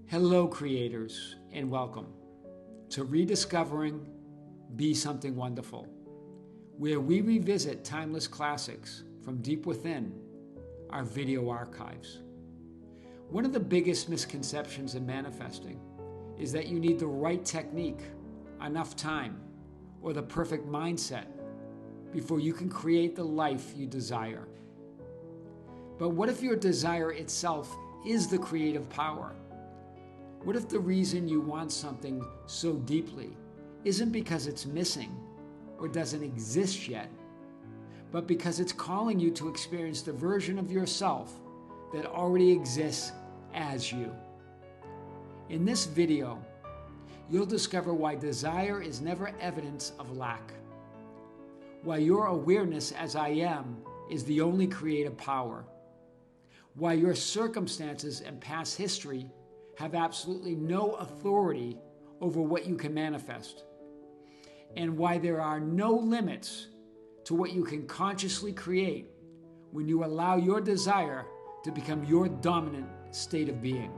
Hello, creators, and welcome to Rediscovering Be Something Wonderful, where we revisit timeless classics from deep within our video archives. One of the biggest misconceptions in manifesting is that you need the right technique, enough time, or the perfect mindset before you can create the life you desire. But what if your desire itself is the creative power? What if the reason you want something so deeply isn't because it's missing or doesn't exist yet, but because it's calling you to experience the version of yourself that already exists as you? In this video, you'll discover why desire is never evidence of lack, why your awareness as I am is the only creative power, why your circumstances and past history have absolutely no authority over what you can manifest, and why there are no limits to what you can consciously create when you allow your desire to become your dominant state of being.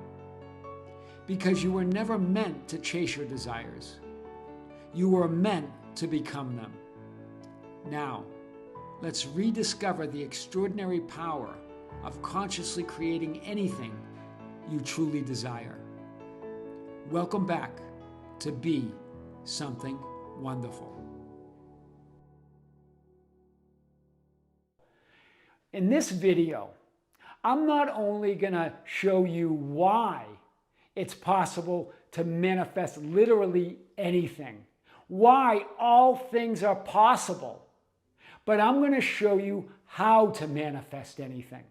Because you were never meant to chase your desires. You were meant to become them. Now, let's rediscover the extraordinary power of consciously creating anything you truly desire. Welcome back to Be Something Wonderful. In this video, I'm not only going to show you why it's possible to manifest literally anything, why all things are possible, but I'm going to show you how to manifest anything.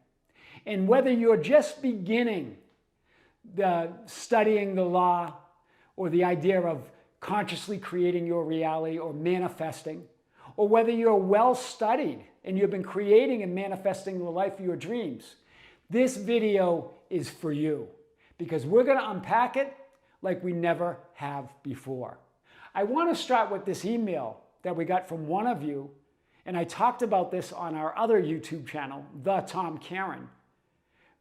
And whether you're just beginning studying the law or the idea of consciously creating your reality or manifesting, or whether you're well studied and you've been creating and manifesting the life of your dreams, this video is for you because we're going to unpack it like we never have before. I want to start with this email that we got from one of you, and I talked about this on our other YouTube channel, The Tom Kearin,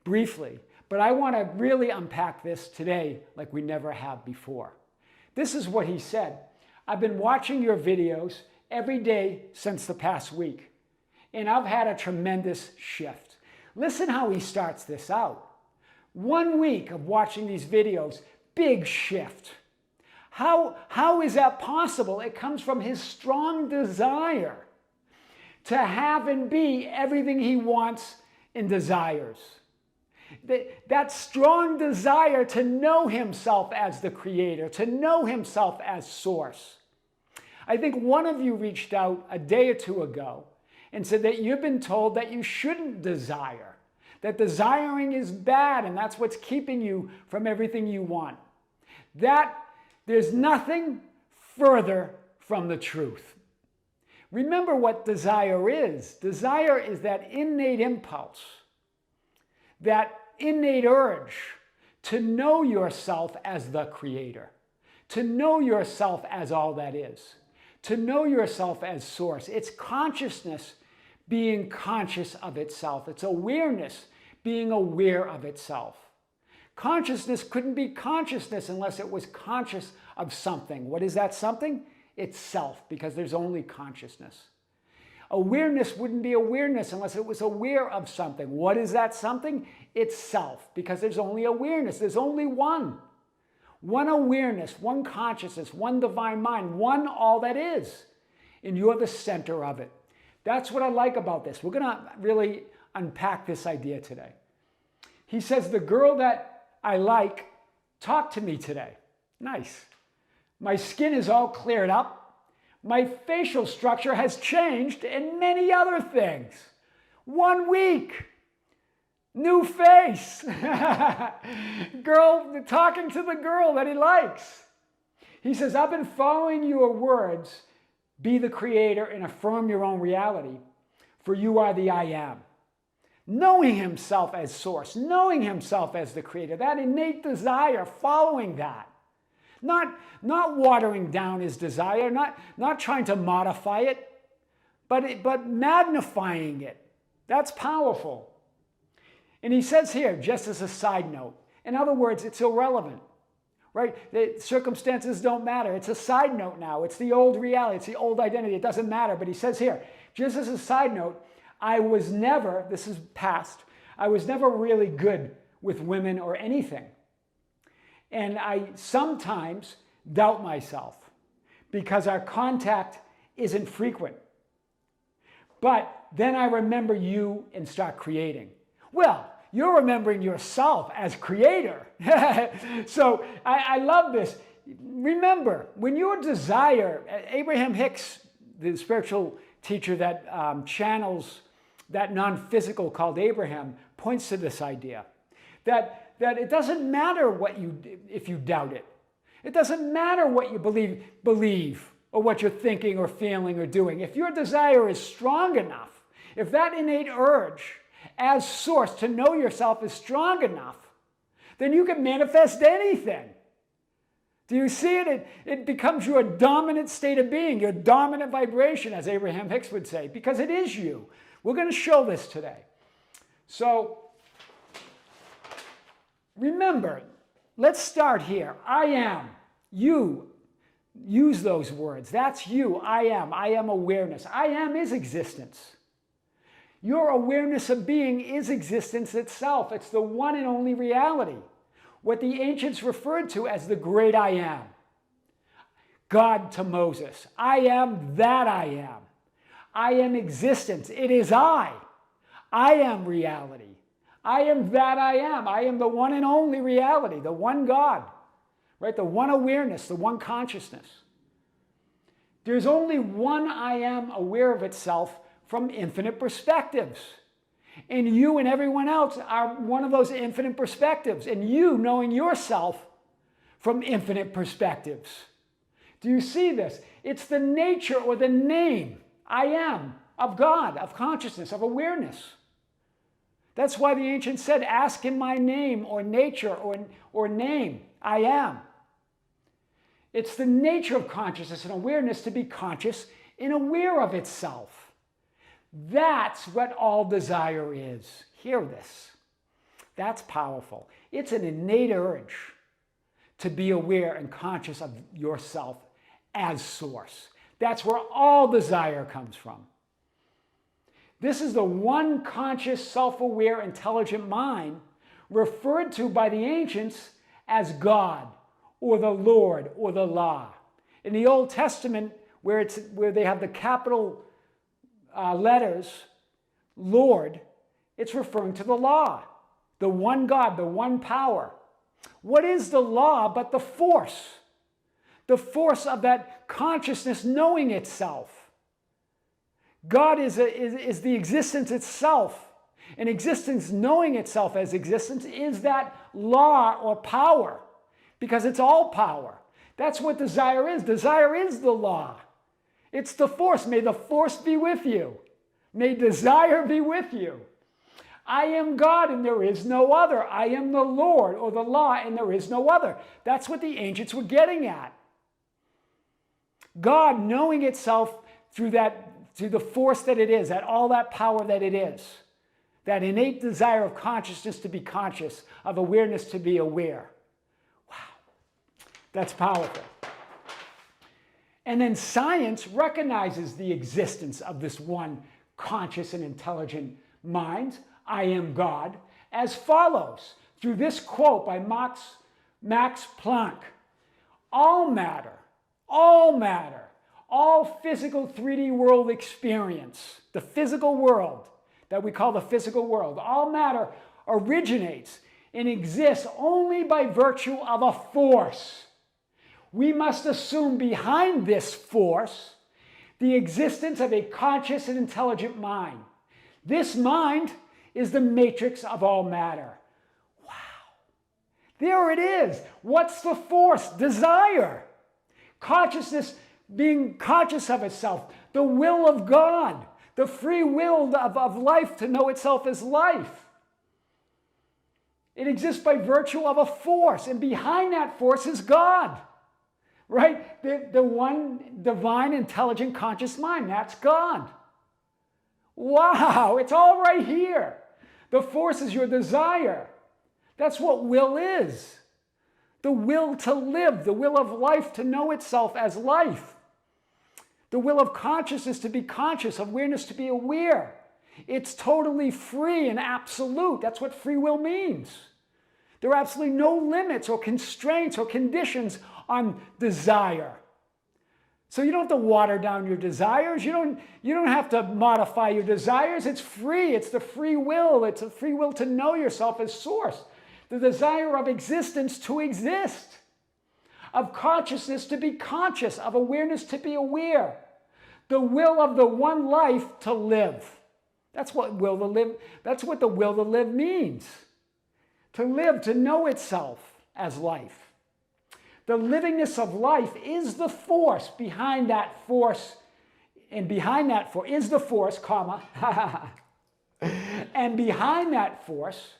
briefly. But I want to really unpack this today like we never have before. This is what he said. I've been watching your videos every day since the past week, and I've had a tremendous shift. Listen how he starts this out. 1 week of watching these videos, big shift. How is that possible? It comes from his strong desire to have and be everything he wants and desires. That strong desire to know himself as the creator, to know himself as source. I think one of you reached out a day or two ago and said that you've been told that you shouldn't desire, that desiring is bad and that's what's keeping you from everything you want. There's nothing further from the truth. Remember what desire is. Desire is that innate impulse, that innate urge to know yourself as the creator, to know yourself as all that is, to know yourself as source. It's consciousness being conscious of itself. It's awareness being aware of itself. Consciousness couldn't be consciousness unless it was conscious of something. What is that something? It's self, because there's only consciousness. Awareness wouldn't be awareness unless it was aware of something. What is that something? It's self, because there's only awareness. There's only one. One awareness, one consciousness, one divine mind, one all that is. And you're the center of it. That's what I like about this. We're going to really unpack this idea today. He says, the girl that I like talked to me today. Nice. My skin is all cleared up. My facial structure has changed and many other things. 1 week. New face. Girl, talking to the girl that he likes. He says, I've been following your words. Be the creator and affirm your own reality. For you are the I am. Knowing himself as source. Knowing himself as the creator. That innate desire, following that. Not watering down his desire, not trying to modify it, but magnifying it. That's powerful. And he says here, just as a side note, In other words, it's irrelevant, right? The circumstances don't matter. It's a side note now. It's the old reality. It's the old identity. It doesn't matter. But he says here, just as a side note, I was never, this is past, I was never really good with women or anything. And I sometimes doubt myself because our contact isn't frequent. But then I remember you and start creating. Well, you're remembering yourself as creator. So I love this. Remember, when your desire, Abraham Hicks, the spiritual teacher that channels that non-physical called Abraham, points to this idea that it doesn't matter what you, if you doubt it. It doesn't matter what you believe or what you're thinking or feeling or doing. If your desire is strong enough, if that innate urge as source to know yourself is strong enough, then you can manifest anything. Do you see it? It becomes your dominant state of being, your dominant vibration, as Abraham Hicks would say, because it is you. We're going to show this today. So remember, let's start here. I am. You. Use those words. That's you. I am. I am awareness. I am is existence. Your awareness of being is existence itself. It's the one and only reality. What the ancients referred to as the great I am. God to Moses. I am that I am. I am existence. It is I. I am reality. I am that I am. I am the one and only reality, the one God, right? The one awareness, the one consciousness. There's only one I am aware of itself from infinite perspectives. And you and everyone else are one of those infinite perspectives. And you knowing yourself from infinite perspectives. Do you see this? It's the nature or the name, I am, of God, of consciousness, of awareness. That's why the ancients said, ask in my name or nature or name, I am. It's the nature of consciousness and awareness to be conscious and aware of itself. That's what all desire is. Hear this. That's powerful. It's an innate urge to be aware and conscious of yourself as source. That's where all desire comes from. This is the one conscious, self-aware, intelligent mind referred to by the ancients as God or the Lord or the law. In the Old Testament, where they have the capital letters, Lord, it's referring to the law, the one God, the one power. What is the law but the force? The force of that consciousness knowing itself. God is the existence itself. And existence knowing itself as existence is that law or power, because it's all power. That's what desire is. Desire is the law. It's the force. May the force be with you. May desire be with you. I am God and there is no other. I am the Lord or the law and there is no other. That's what the ancients were getting at. God knowing itself through the force that it is, all that power that it is. That innate desire of consciousness to be conscious, of awareness to be aware. Wow, that's powerful. And then science recognizes the existence of this one conscious and intelligent mind, I am God, as follows, through this quote by Max Planck. All matter, all physical 3D world experience, the physical world that we call the physical world, all matter originates and exists only by virtue of a force. We must assume behind this force the existence of a conscious and intelligent mind. This mind is the matrix of all matter. Wow. There it is. What's the force? Desire. Consciousness being conscious of itself. The will of God. The free will of life to know itself as life. It exists by virtue of a force. And behind that force is God. Right? The one divine, intelligent, conscious mind. That's God. Wow, it's all right here. The force is your desire. That's what will is. The will to live, the will of life to know itself as life. The will of consciousness to be conscious, awareness to be aware. It's totally free and absolute. That's what free will means. There are absolutely no limits or constraints or conditions on desire. So you don't have to water down your desires. You don't have to modify your desires. It's free. It's the free will. It's a free will to know yourself as source. The desire of existence to exist. Of consciousness to be conscious. Of awareness to be aware. The will of the one life to live. That's what will to live. That's what the will to live means. To live, to know itself as life. The livingness of life is the force behind that force, and behind that force is the force, comma, and behind that force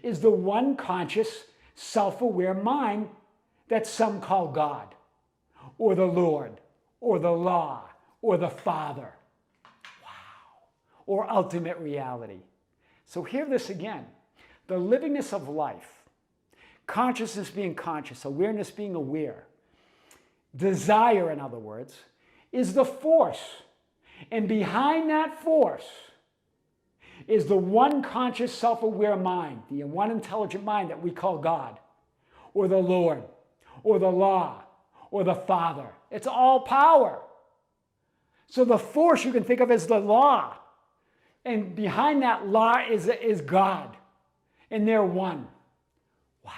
is the one conscious, self-aware mind that some call God, or the Lord, or the law, or the Father. Wow. Or ultimate reality. So hear this again. The livingness of life, consciousness being conscious, awareness being aware, desire, in other words, is the force. And behind that force is the one conscious, self-aware mind, the one intelligent mind that we call God, or the Lord, or the law, or the Father. It's all power. So the force you can think of as the law. And behind that law is God. And they're one. Wow.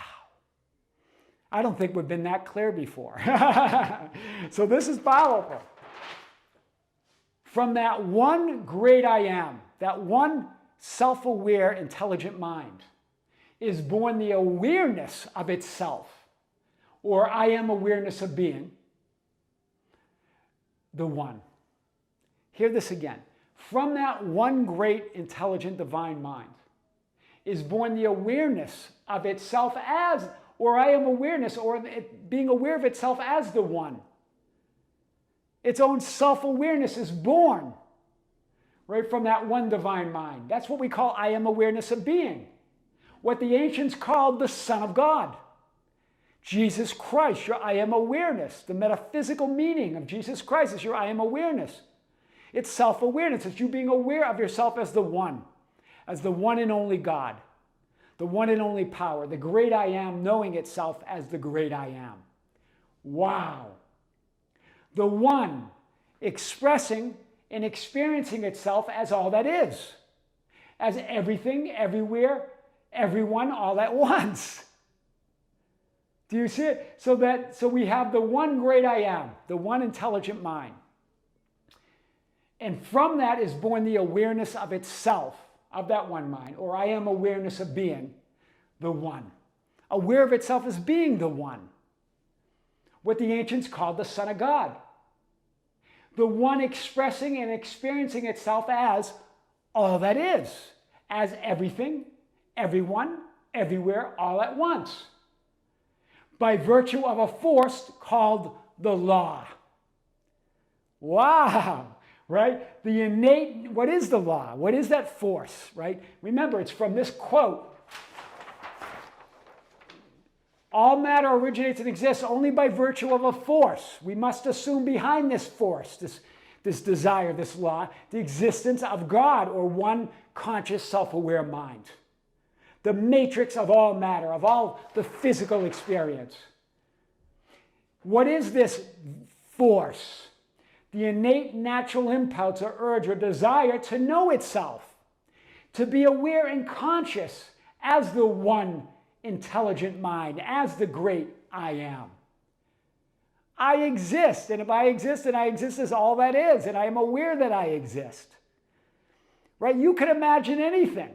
I don't think we've been that clear before. So this is powerful. From that one great I am, that one self-aware, intelligent mind, is born the awareness of itself, or I am awareness of being, the one. Hear this again. From that one great, intelligent, divine mind is born the awareness of itself as, or I am awareness, or it being aware of itself as the one. Its own self-awareness is born right from that one divine mind. That's what we call I am awareness of being. What the ancients called the Son of God. Jesus Christ, your I am awareness. The metaphysical meaning of Jesus Christ is your I am awareness. It's self-awareness. It's you being aware of yourself as the one and only God, the one and only power, the great I am, knowing itself as the great I am. Wow. The one expressing and experiencing itself as all that is, as everything, everywhere, everyone, all at once. Do you see it? So we have the one great I am, the one intelligent mind. And from that is born the awareness of itself, of that one mind, or I am awareness of being the one. Aware of itself as being the one. What the ancients called the Son of God. The one expressing and experiencing itself as all that is, as everything, everyone, everywhere, all at once, by virtue of a force called the law. Wow! Right? The innate, what is the law? What is that force, right? Remember, it's from this quote. All matter originates and exists only by virtue of a force. We must assume behind this force, this desire, this law, the existence of God, or one conscious, self-aware mind. The matrix of all matter, of all the physical experience. What is this force? The innate natural impulse or urge or desire to know itself, to be aware and conscious as the one intelligent mind, as the great I am. I exist, and if I exist, and I exist as all that is, and I am aware that I exist. Right? You can imagine anything,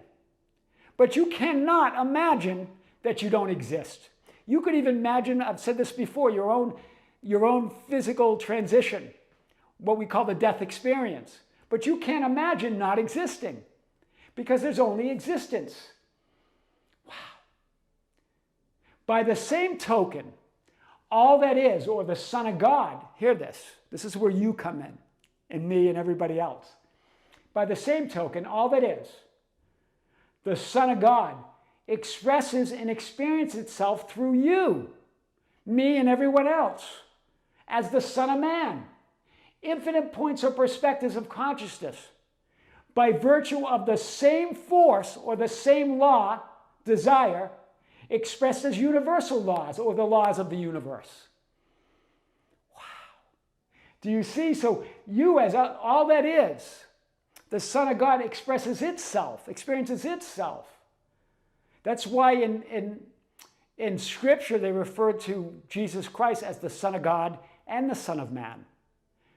but you cannot imagine that you don't exist. You could even imagine, I've said this before, your own physical transition, what we call the death experience. But you can't imagine not existing because there's only existence. Wow. By the same token, all that is, or the Son of God, hear this. This is where you come in, and me and everybody else. By the same token, all that is, the Son of God expresses and experiences itself through you, me and everyone else, as the Son of Man. Infinite points or perspectives of consciousness, by virtue of the same force or the same law, desire, expressed as universal laws or the laws of the universe. Wow. Do you see? So you, as all that is, the Son of God expresses itself, experiences itself. That's why in Scripture they refer to Jesus Christ as the Son of God and the Son of Man.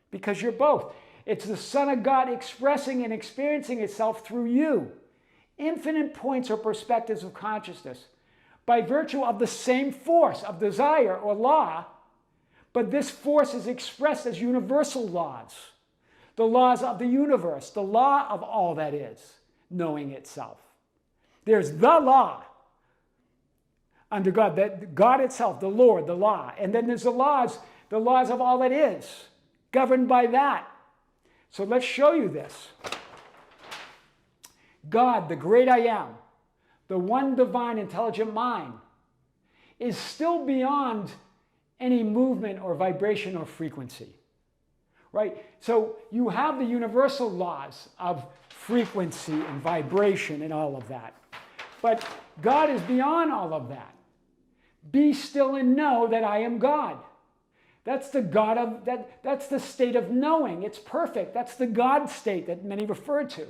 Because you're both. It's the Son of God expressing and experiencing itself through you. Infinite points or perspectives of consciousness by virtue of the same force of desire or law, but this force is expressed as universal laws. The laws of the universe, the law of all that is, knowing itself. There's the law under God, that God itself, the Lord, the law. And then there's the laws of all that is, governed by that. So let's show you this. God, the great I am, the one divine intelligent mind, is still beyond any movement or vibration or frequency. Right? So you have the universal laws of frequency and vibration and all of that. But God is beyond all of that. Be still and know that I am God. That's the God of that's the state of knowing. It's perfect. That's the God state that many refer to.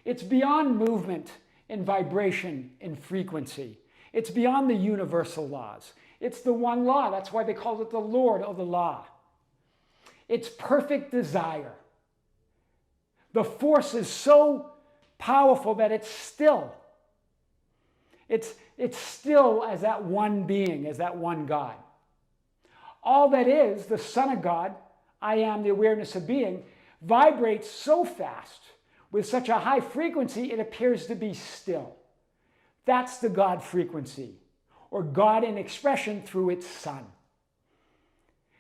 It's beyond movement and vibration and frequency. It's beyond the universal laws. It's the one law. That's why they call it the Lord of the law. It's perfect desire. The force is so powerful that it's still. It's still as that one being, as that one God. All that is, the Son of God, I am the awareness of being, vibrates so fast with such a high frequency it appears to be still. That's the God frequency, or God in expression through its Son.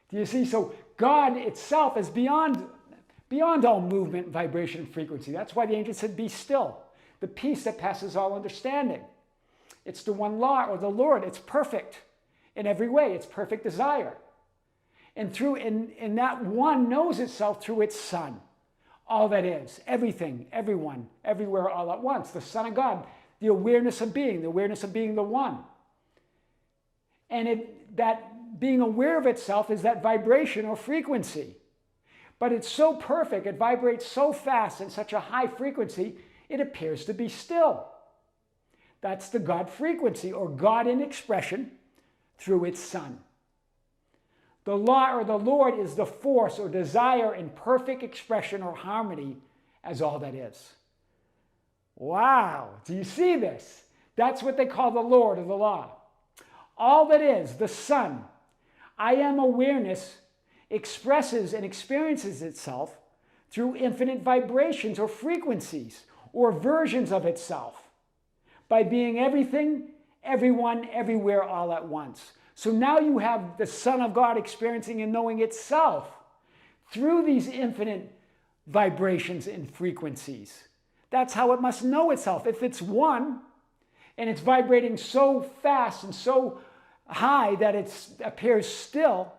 Do you see? So God itself is beyond all movement, vibration, and frequency. That's why the angel said, be still. The peace that passes all understanding. It's the one law, or the Lord. It's perfect in every way. It's perfect desire. And in that one knows itself through its Son. All that is, everything, everyone, everywhere, all at once. The Son of God, the awareness of being the one. And that being aware of itself is that vibration or frequency. But it's so perfect, it vibrates so fast in such a high frequency, it appears to be still. That's the God frequency, or God in expression through its Son. The law or the Lord is the force or desire in perfect expression or harmony as all that is. Wow, do you see this? That's what they call the Lord or the law. All that is, the Son, I am awareness, expresses and experiences itself through infinite vibrations or frequencies or versions of itself by being everything, everyone, everywhere, all at once. So now you have the Son of God experiencing and knowing itself through these infinite vibrations and frequencies. That's how it must know itself. If it's one, and it's vibrating so fast and so high that it appears still,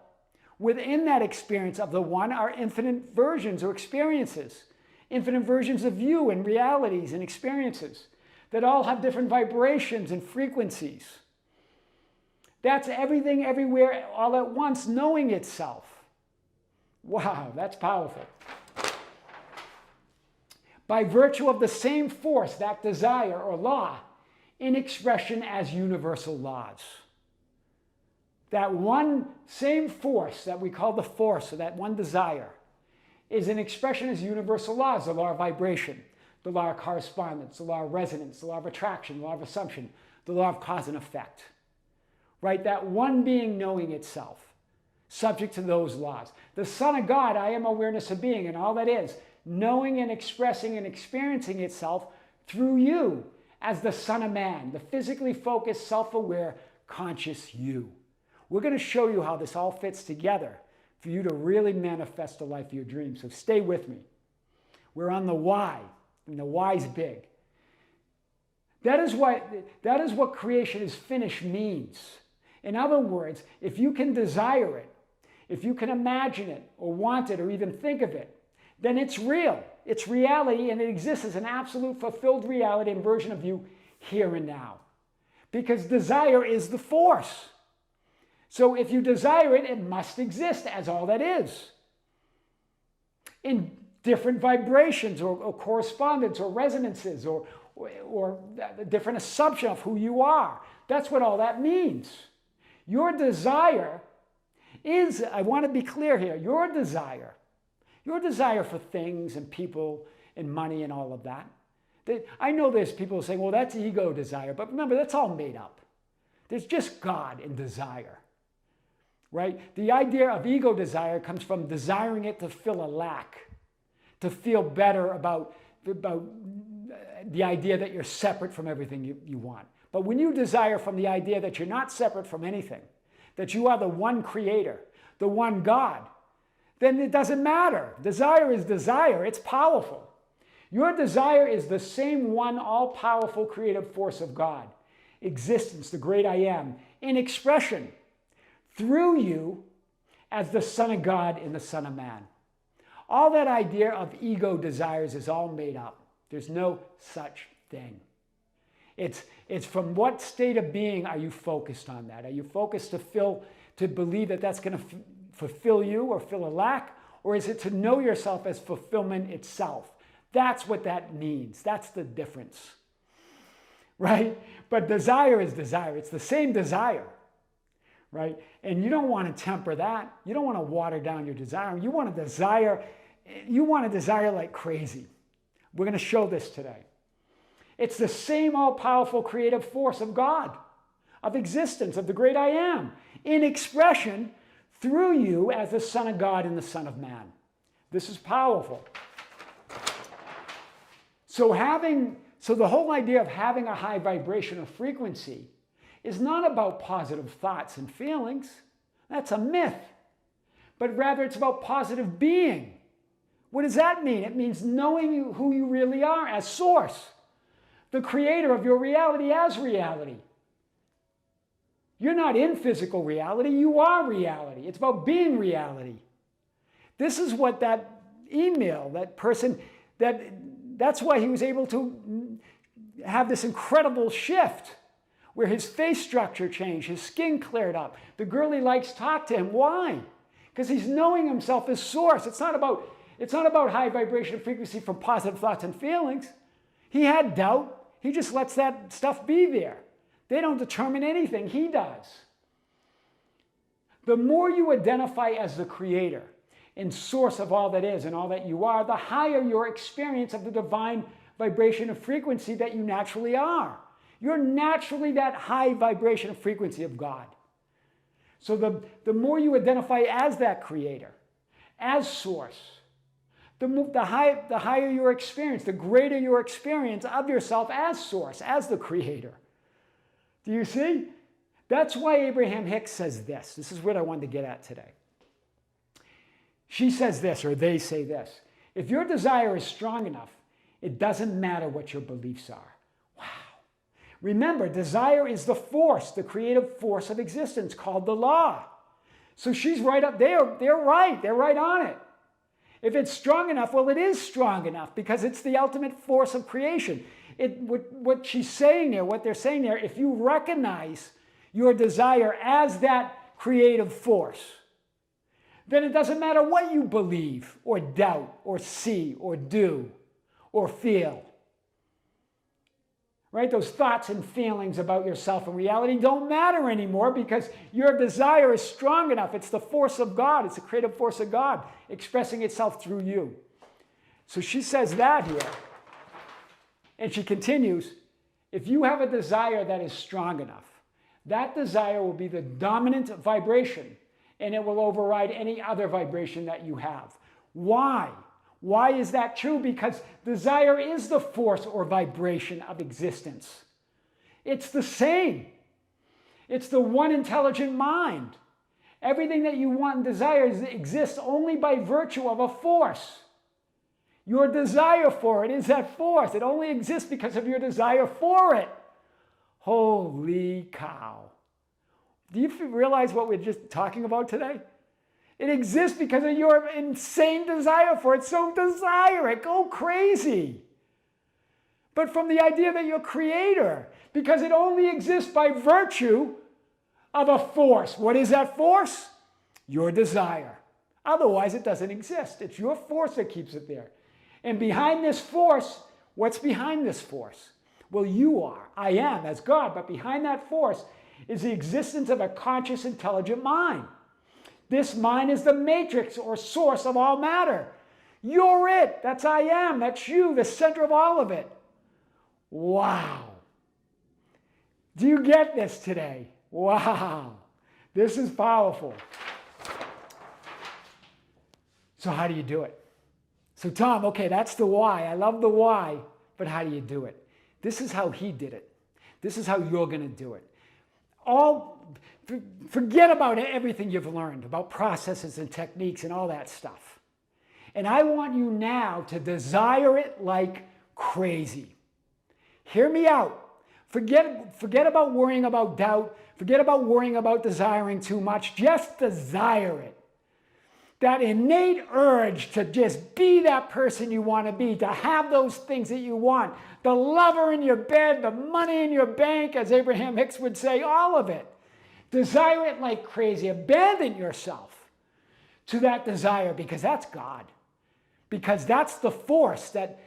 within that experience of the one are infinite versions or experiences, infinite versions of you and realities and experiences that all have different vibrations and frequencies. That's everything, everywhere, all at once, knowing itself. Wow, that's powerful. By virtue of the same force, that desire or law, in expression as universal laws. That one same force that we call the force, or that one desire, is an expression as universal laws, the law of vibration, the law of correspondence, the law of resonance, the law of attraction, the law of assumption, the law of cause and effect. Right? That one being knowing itself, subject to those laws. The Son of God, I am awareness of being, and all that is, knowing and expressing and experiencing itself through you as the Son of Man, the physically focused, self-aware, conscious you. We're going to show you how this all fits together for you to really manifest the life of your dreams. So stay with me. We're on the why, and the why's big. That is what creation is finished means. In other words, if you can desire it, if you can imagine it, or want it, or even think of it, then it's real. It's reality, and it exists as an absolute fulfilled reality and version of you here and now. Because desire is the force. So if you desire it, it must exist as all that is. In different vibrations, or correspondence, or resonances, or a different assumption of who you are. That's what all that means. Your desire is, I want to be clear here, your desire for things and people and money and all of that. I know there's people saying, well, that's ego desire, but remember, that's all made up. There's just God and desire, right? The idea of ego desire comes from desiring it to fill a lack, to feel better about the idea that you're separate from everything you want. But when you desire from the idea that you're not separate from anything, that you are the one creator, the one God, then it doesn't matter. Desire is desire. It's powerful. Your desire is the same one all-powerful creative force of God, existence, the great I am, in expression through you as the Son of God and the Son of Man. All that idea of ego desires is all made up. There's no such thing. It's from what state of being are you focused on that? Are you focused to believe that that's going to fulfill you or fill a lack? Or is it to know yourself as fulfillment itself? That's what that means. That's the difference, right? But desire is desire. It's the same desire, right? And you don't want to temper that. You don't want to water down your desire. You want to desire like crazy. We're going to show this today. It's the same all-powerful creative force of God, of existence, of the great I am, in expression through you as the Son of God and the Son of Man. This is powerful. So the whole idea of having a high vibration or frequency is not about positive thoughts and feelings. That's a myth. But rather it's about positive being. What does that mean? It means knowing who you really are as source, the creator of your reality as reality. You're not in physical reality, you are reality. It's about being reality. This is what that email, that person, that's why he was able to have this incredible shift where his face structure changed, his skin cleared up. The girl he likes talked to him. Why? Because he's knowing himself as source. It's not about high vibration frequency from positive thoughts and feelings. He had doubt. He just lets that stuff be there. They don't determine anything. He does. The more you identify as the creator and source of all that is and all that you are, the higher your experience of the divine vibration of frequency that you naturally are. You're naturally that high vibration of frequency of God. So the more you identify as that creator, as source, the higher your experience, the greater your experience of yourself as source, as the creator. Do you see? That's why Abraham Hicks says this. This is what I wanted to get at today. She says this, or they say this. If your desire is strong enough, it doesn't matter what your beliefs are. Wow. Remember, desire is the force, the creative force of existence called the law. So she's right up there. They're right. They're right on it. If it's strong enough, well, it is strong enough because it's the ultimate force of creation. What she's saying there, what they're saying there, if you recognize your desire as that creative force, then it doesn't matter what you believe or doubt or see or do or feel. Right? Those thoughts and feelings about yourself and reality don't matter anymore because your desire is strong enough. It's the force of God. It's the creative force of God expressing itself through you. So she says that here. And she continues, if you have a desire that is strong enough, that desire will be the dominant vibration and it will override any other vibration that you have. Why? Why is that true? Because desire is the force or vibration of existence. It's the same. It's the one intelligent mind. Everything that you want and desire exists only by virtue of a force. Your desire for it is that force. It only exists because of your desire for it. Holy cow. Do you realize what we're just talking about today? It exists because of your insane desire for it. So desire it. Go crazy. But from the idea that you're creator, because it only exists by virtue of a force. What is that force? Your desire. Otherwise, it doesn't exist. It's your force that keeps it there. And behind this force, what's behind this force? Well, you are. I am as God. But behind that force is the existence of a conscious, intelligent mind. This mind is the matrix or source of all matter. You're it. That's I am. That's you, the center of all of it. Wow. Do you get this today? Wow. This is powerful. So how do you do it? So Tom, okay, that's the why. I love the why, but how do you do it? This is how he did it. This is how you're going to do it. Forget about everything you've learned about processes and techniques and all that stuff. And I want you now to desire it like crazy. Hear me out. Forget about worrying about doubt. Forget about worrying about desiring too much. Just desire it. That innate urge to just be that person you want to be, to have those things that you want. The lover in your bed, the money in your bank, as Abraham Hicks would say, all of it. Desire it like crazy. Abandon yourself to that desire because that's God. Because that's the force that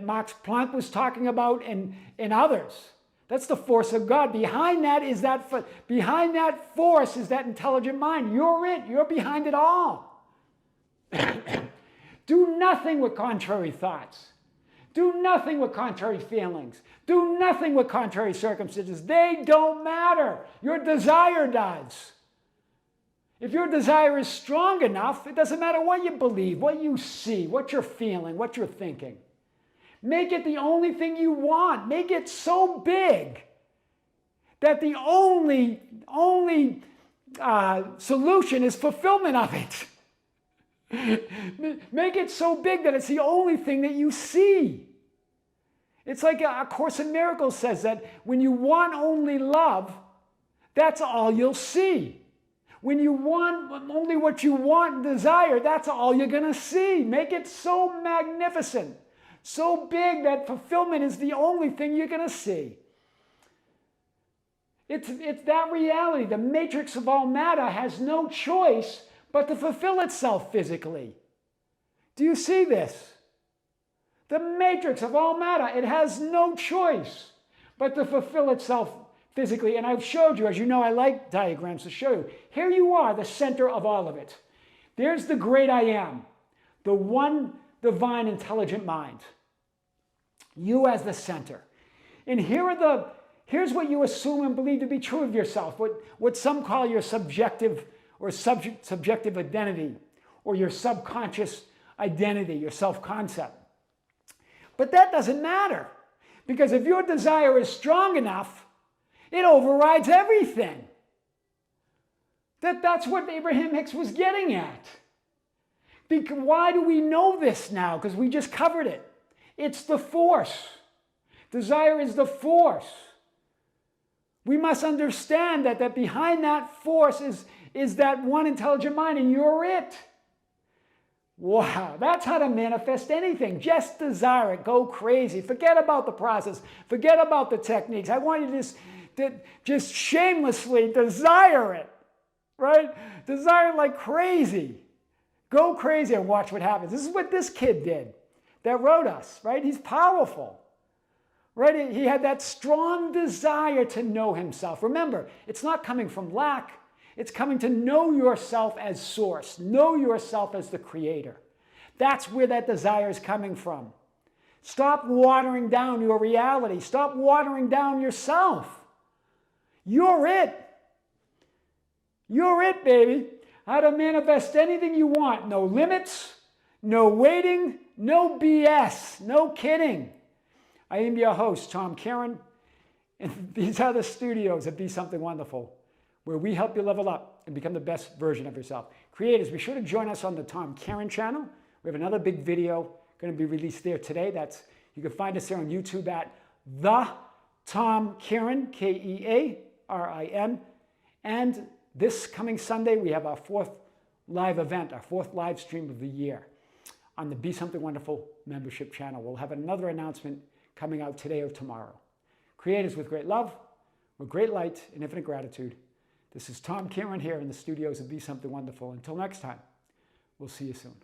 Max Planck was talking about and others. That's the force of God. Behind that force is that intelligent mind. You're it. You're behind it all. Do nothing with contrary thoughts. Do nothing with contrary feelings. Do nothing with contrary circumstances. They don't matter. Your desire does. If your desire is strong enough, it doesn't matter what you believe, what you see, what you're feeling, what you're thinking. Make it the only thing you want. Make it so big that the only solution is fulfillment of it. Make it so big that it's the only thing that you see. It's like A Course in Miracles says that when you want only love, that's all you'll see. When you want only what you want and desire, that's all you're going to see. Make it so magnificent, so big that fulfillment is the only thing you're going to see. It's that reality. The matrix of all matter has no choice but to fulfill itself physically. Do you see this? The matrix of all matter, it has no choice but to fulfill itself physically. And I've showed you, as you know, I like diagrams to show you. Here you are, the center of all of it. There's the great I am, the one divine intelligent mind. You as the center. And here's what you assume and believe to be true of yourself, what some call your subjective identity, or your subconscious identity, your self-concept. But that doesn't matter, because if your desire is strong enough, it overrides everything. That's what Abraham Hicks was getting at. Why do we know this now? Because we just covered it. It's the force. Desire is the force. We must understand that behind that force is that one intelligent mind, and you're it. Wow, that's how to manifest anything. Just desire it. Go crazy. Forget about the process. Forget about the techniques. I want you to just shamelessly desire it, right? Desire it like crazy. Go crazy and watch what happens. This is what this kid did that wrote us, right? He's powerful. Right? He had that strong desire to know himself. Remember, it's not coming from lack. It's coming to know yourself as source. Know yourself as the creator. That's where that desire is coming from. Stop watering down your reality. Stop watering down yourself. You're it. You're it, baby. How to manifest anything you want. No limits, no waiting, no BS, no kidding. I am your host, Tom Kearin, and these are the studios of Be Something Wonderful, where we help you level up and become the best version of yourself. Creators, be sure to join us on the Tom Kearin channel. We have another big video going to be released there today. You can find us there on YouTube at The Tom Kearin, Kearin. And this coming Sunday, we have our 4th live event, our 4th live stream of the year on the Be Something Wonderful membership channel. We'll have another announcement coming out today or tomorrow. Creators with great love, with great light and infinite gratitude. This is Tom Kearin here in the studios of Be Something Wonderful. Until next time, we'll see you soon.